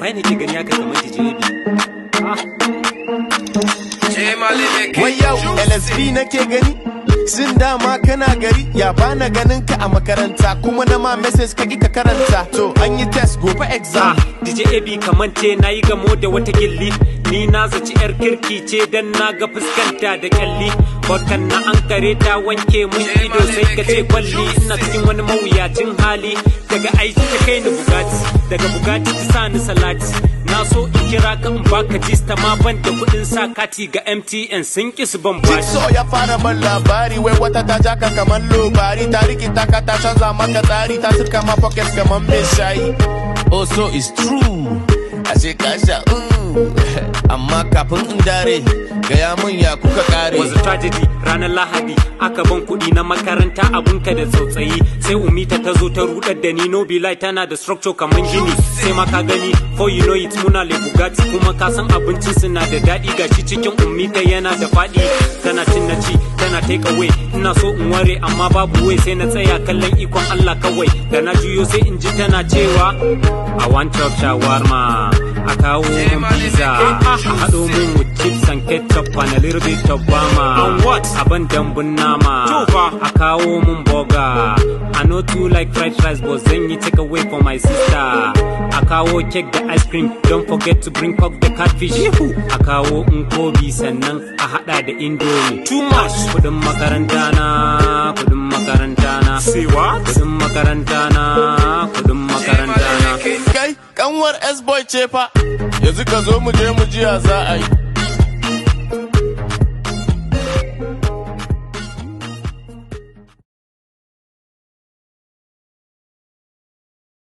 wai ne ke gani haka kamar jijebi? Wai yau LSB nake gani? Sun dama kana gari ya bana ganin ka a makaranta kuma na ma message ka ka karanta to an yi test gobe exam. DJ AB kamance na yi gamo da wata gilli ni na zaci yar kirki ce dan na ga fuskanta da kyalli bakan na an kare ta wanke mun ido sai ka ce kwalli ina cikin wani mawuyacin hali daga aiki ta kai ni Bugatti daga Bugatti ta sa ni salati na so in kira ka in baka jista ma ban da kudin sa kati ga MTN sun ki su ban bashi. So ya fara ban labari wai wata ta jaka kaman lobari ta rikita ka ta canza maka tsari ta sirka ma pocket kaman mai shayi. Oh so it's true ashe ka sha amma kafin in dare gaya mun ya kuka kare. Was a tragedy ranar Lahadi aka ban kudi na makaranta abunka da tsautsayi sai Umita ta zo ta rudar da ni no be lie tana da structure kaman gini sai ma ka gani for you know it muna le Bugatti kuma ka san abincin su na da dadi gashi cikin Umita yana da fadi tana cin na ci tana take away ina so in ware amma babu way sai na tsaya kallon ikon Allah kawai da na juyo sai in ji tana cewa I want chop shawarma a kawo mun pizza a hado mun with chips and ketchup and a little bit of bama and what aban dambun nama a kawo mun burger I know too like fried rice but then you take away for my sister a kawo cake da ice cream don't forget to bring coke the catfish a kawo nkobi sannan a hada da indomie too much kudin makaranta na say what kudin makaranta na kai kanwar S-boy ce fa yanzu ka zo mu je mu jiya za a yi